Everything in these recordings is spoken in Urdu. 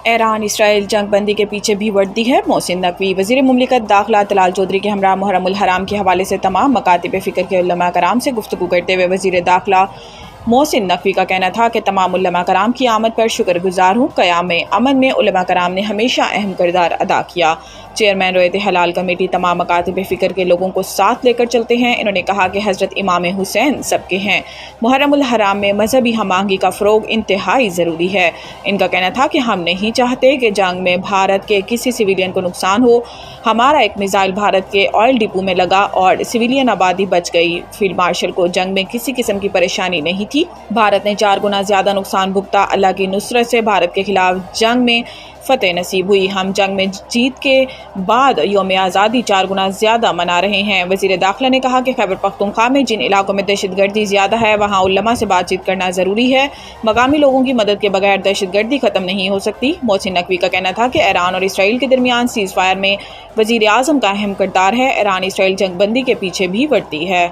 ایران اسرائیل جنگ بندی کے پیچھے بھی وردی ہے۔ محسن نقوی وزیر مملکت داخلہ طلال چودھری کے ہمراہ محرم الحرام کے حوالے سے تمام مکاتب فکر کے علماء کرام سے گفتگو کرتے ہوئے وزیر داخلہ محسن نقوی کا کہنا تھا کہ تمام علماء کرام کی آمد پر شکر گزار ہوں۔ قیام امن میں علماء کرام نے ہمیشہ اہم کردار ادا کیا۔ چیئرمین رویت حلال کمیٹی تمام مکاتب فکر کے لوگوں کو ساتھ لے کر چلتے ہیں۔ انہوں نے کہا کہ حضرت امام حسین سب کے ہیں۔ محرم الحرام میں مذہبی ہم آہنگی کا فروغ انتہائی ضروری ہے۔ ان کا کہنا تھا کہ ہم نہیں چاہتے کہ جنگ میں بھارت کے کسی سویلین کو نقصان ہو۔ ہمارا ایک میزائل بھارت کے آئل ڈپو میں لگا اور سویلین آبادی بچ گئی۔ فیلڈ مارشل کو جنگ میں کسی قسم کی پریشانی نہیں تھی۔ بھارت نے 4 گنا زیادہ نقصان بھگتا۔ اللہ کی نصرت سے بھارت کے خلاف جنگ میں فتح نصیب ہوئی۔ ہم جنگ میں جیت کے بعد یوم آزادی 4 گنا زیادہ منا رہے ہیں۔ وزیر داخلہ نے کہا کہ خیبر پختونخوا میں جن علاقوں میں دہشت گردی زیادہ ہے وہاں علماء سے بات چیت کرنا ضروری ہے۔ مقامی لوگوں کی مدد کے بغیر دہشت گردی ختم نہیں ہو سکتی۔ محسن نقوی کا کہنا تھا کہ ایران اور اسرائیل کے درمیان سیز فائر میں وزیر اعظم کا اہم کردار ہے۔ ایران اسرائیل جنگ بندی کے پیچھے بھی وردی ہے۔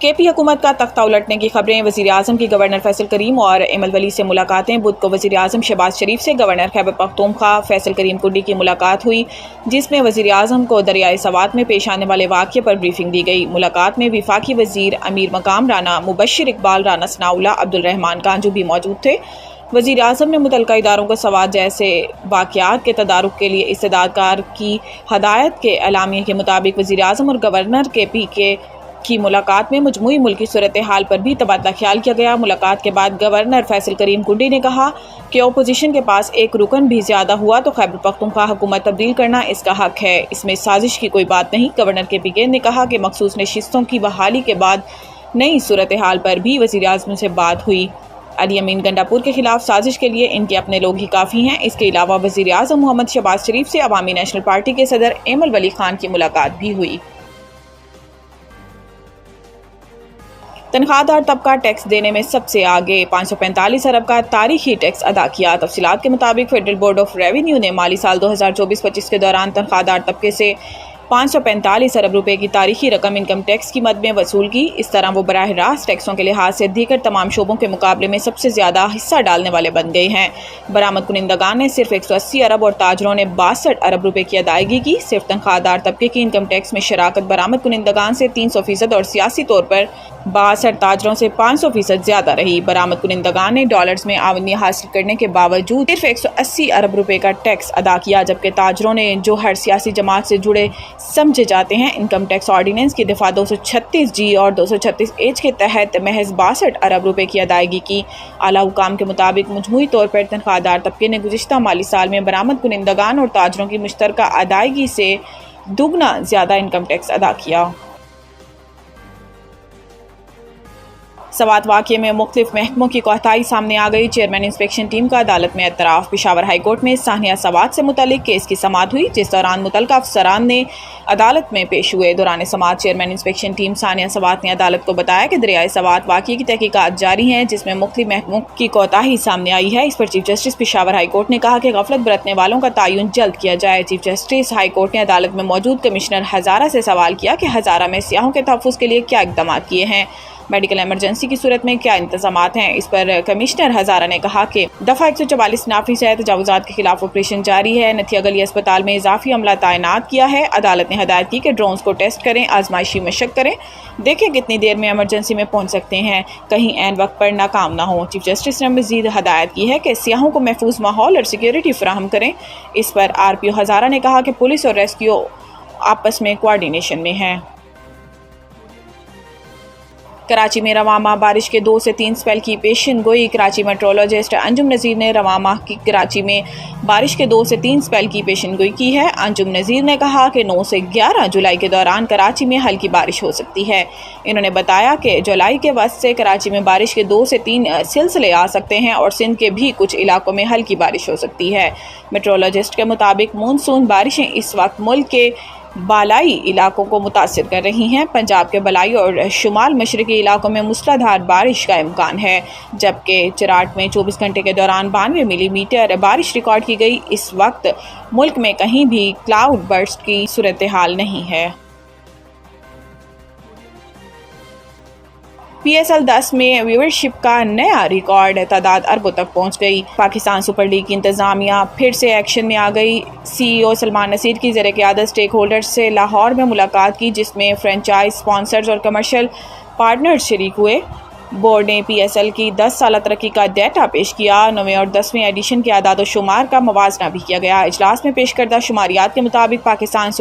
کے پی حکومت کا تختہ الٹنے کی خبریں۔ وزیر اعظم کی گورنر فیصل کریم اور ایمل ولی سے ملاقاتیں۔ بدھ کو وزیر اعظم شہباز شریف سے گورنر خیبر پختونخوا فیصل کریم کنڈی کی ملاقات ہوئی، جس میں وزیر اعظم کو دریائے سوات میں پیش آنے والے واقعے پر بریفنگ دی گئی۔ ملاقات میں وفاقی وزیر امیر مقام رانا مبشر اقبال، رانا ثناء اللہ، عبدالرحمان کانجو بھی موجود تھے۔ وزیر اعظم نے متعلقہ اداروں کو سوات جیسے واقعات کے تدارک کے لیے استعداد کار کی ہدایت کے اعلامیے کے مطابق وزیر اعظم اور گورنر کے پی کے کی ملاقات میں مجموعی ملکی صورتحال پر بھی تبادلہ خیال کیا گیا۔ ملاقات کے بعد گورنر فیصل کریم کنڈی نے کہا کہ اپوزیشن کے پاس ایک رکن بھی زیادہ ہوا تو خیبر پختونخوا حکومت تبدیل کرنا اس کا حق ہے، اس میں سازش کی کوئی بات نہیں۔ گورنر کے پی کے نے کہا کہ مخصوص نشستوں کی بحالی کے بعد نئی صورتحال پر بھی وزیر اعظم سے بات ہوئی۔ علی امین گنڈاپور کے خلاف سازش کے لیے ان کے اپنے لوگ ہی کافی ہیں۔ اس کے علاوہ وزیر اعظم محمد شہباز شریف سے عوامی نیشنل پارٹی کے صدر ایمل ولی خان کی ملاقات بھی ہوئی۔ تنخواہ دار طبقہ ٹیکس دینے میں سب سے آگے، 545 ارب کا تاریخی ٹیکس ادا کیا۔ تفصیلات کے مطابق فیڈرل بورڈ آف ریونیو نے مالی سال 2024-25 کے دوران تنخواہ دار طبقے سے 545 ارب روپے کی تاریخی رقم انکم ٹیکس کی مد میں وصول کی۔ اس طرح وہ براہ راست ٹیکسوں کے لحاظ سے دیگر تمام شعبوں کے مقابلے میں سب سے زیادہ حصہ ڈالنے والے بن گئے ہیں۔ برآمد کنندگان نے صرف 180 ارب اور تاجروں نے 62 ارب روپے کی ادائیگی کی۔ صرف تنخواہ دار طبقے کی انکم ٹیکس میں شراکت برآمد کنندگان سے 300% اور سیاسی طور پر 62 تاجروں سے 500% زیادہ رہی۔ برآمد کنندگان نے ڈالرز میں آمدنی حاصل کرنے کے باوجود صرف 180 ارب روپے کا ٹیکس ادا کیا، جبکہ تاجروں نے، جو ہر سیاسی جماعت سے جڑے سمجھے جاتے ہیں، انکم ٹیکس آرڈیننس کی دفعہ 236 جی اور 236 ایچ کے تحت محض 62 ارب روپے کی ادائیگی کی۔ اعلیٰ حکام کے مطابق مجموعی طور پر تنخواہ دار طبقے نے گزشتہ مالی سال میں برآمد کنندگان اور تاجروں کی مشترکہ ادائیگی سے دوگنا زیادہ انکم ٹیکس ادا کیا۔ سوات واقعے میں مختلف محکموں کی کوتاہی سامنے آ گئی۔ چیئرمین انسپیکشن ٹیم کا عدالت میں اعتراف۔ پشاور ہائی کورٹ میں سانحہ سوات سے متعلق کیس کی سماعت ہوئی، جس دوران متعلقہ افسران نے عدالت میں پیش ہوئے۔ دوران سماعت چیئرمین انسپیکشن ٹیم سانحہ سوات نے عدالت کو بتایا کہ دریائے سوات واقعے کی تحقیقات جاری ہیں، جس میں مختلف محکموں کی کوتاہی سامنے آئی ہے۔ اس پر chief justice Peshawar high court نے کہا کہ غفلت برتنے والوں کا تعین جلد کیا جائے۔ چیف جسٹس ہائی کورٹ نے عدالت میں موجود کمشنر ہزارہ سے سوال کیا کہ ہزارہ میں سیاحوں کے تحفظ کے لیے کیا اقدامات کیے ہیں، میڈیکل ایمرجنسی کی صورت میں کیا انتظامات ہیں۔ اس پر کمشنر ہزارہ نے کہا کہ دفعہ 144 نافذ ہے، تجاوزات کے خلاف آپریشن جاری ہے۔ نتھیا گلی اسپتال میں اضافی عملہ تعینات کیا ہے۔ عدالت نے ہدایت کی کہ ڈرونز کو ٹیسٹ کریں، آزمائشی مشق کریں، دیکھیں کتنی دیر میں ایمرجنسی میں پہنچ سکتے ہیں، کہیں عین وقت پر ناکام نہ ہوں۔ چیف جسٹس نے مزید ہدایت کی ہے کہ سیاحوں کو محفوظ ماحول اور سیکیورٹی فراہم کریں۔ اس پر آر پی او ہزارہ نے کہا کہ پولیس اور ریسکیو آپس میں کوارڈینیشن میں ہیں۔ کراچی میں رواں ماہ بارش کے 2 سے 3 سپیل کی پیشن گوئی۔ کراچی میٹرولوجسٹ انجم نذیر نے رواں ماہ کی کراچی میں بارش کے 2 سے 3 سپیل کی پیشن گوئی کی ہے۔ انجم نذیر نے کہا کہ 9 سے 11 جولائی کے دوران کراچی میں ہلکی بارش ہو سکتی ہے۔ انہوں نے بتایا کہ جولائی کے وسط سے کراچی میں بارش کے 2 سے 3 سلسلے آ سکتے ہیں اور سندھ کے بھی کچھ علاقوں میں ہلکی بارش ہو سکتی ہے۔ میٹرولوجسٹ کے مطابق مونسون بارشیں اس وقت ملک کے بالائی علاقوں کو متاثر کر رہی ہیں۔ پنجاب کے بالائی اور شمال مشرقی علاقوں میں موسلا دھار بارش کا امکان ہے، جبکہ چراٹ میں 24 گھنٹے کے دوران 92 ملی میٹر بارش ریکارڈ کی گئی۔ اس وقت ملک میں کہیں بھی کلاؤڈ برسٹ کی صورتحال نہیں ہے۔ PSL 10 میں ویورشپ کا نیا ریکارڈ، تعداد اربوں تک پہنچ گئی۔ پاکستان سپر لیگ کی انتظامیہ پھر سے ایکشن میں آ گئی۔ CEO سلمان نصیر کی زیر قیادت اسٹیک ہولڈرز سے لاہور میں ملاقات کی، جس میں فرنچائز اسپانسرز اور کمرشل پارٹنرز شریک ہوئے۔ بورڈ نے PSL کی 10 سالہ ترقی کا ڈیٹا پیش کیا۔ 9ویں اور 10ویں ایڈیشن کے اعداد و شمار کا موازنہ بھی کیا گیا۔ اجلاس میں پیش کردہ شماریات کے مطابق پاکستان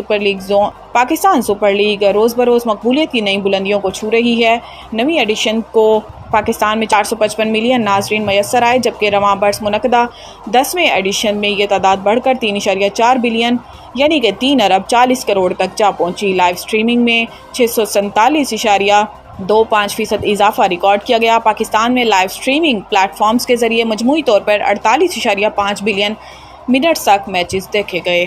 سپر لیگ روز بروز مقبولیت کی نئی بلندیوں کو چھو رہی ہے۔ 9ویں ایڈیشن کو پاکستان میں 455 ملین ناظرین میسر آئے، جبکہ رواں برس منعقدہ 10ویں ایڈیشن میں یہ تعداد بڑھ کر 3.4 بلین یعنی کہ 3 ارب 40 کروڑ تک جا پہنچی۔ لائیو سٹریمنگ میں 647.25% اضافہ ریکارڈ کیا گیا۔ پاکستان میں لائیو سٹریمنگ پلیٹ فارمز کے ذریعے مجموعی طور پر 48.5 بلین منٹس تک میچز دیکھے گئے۔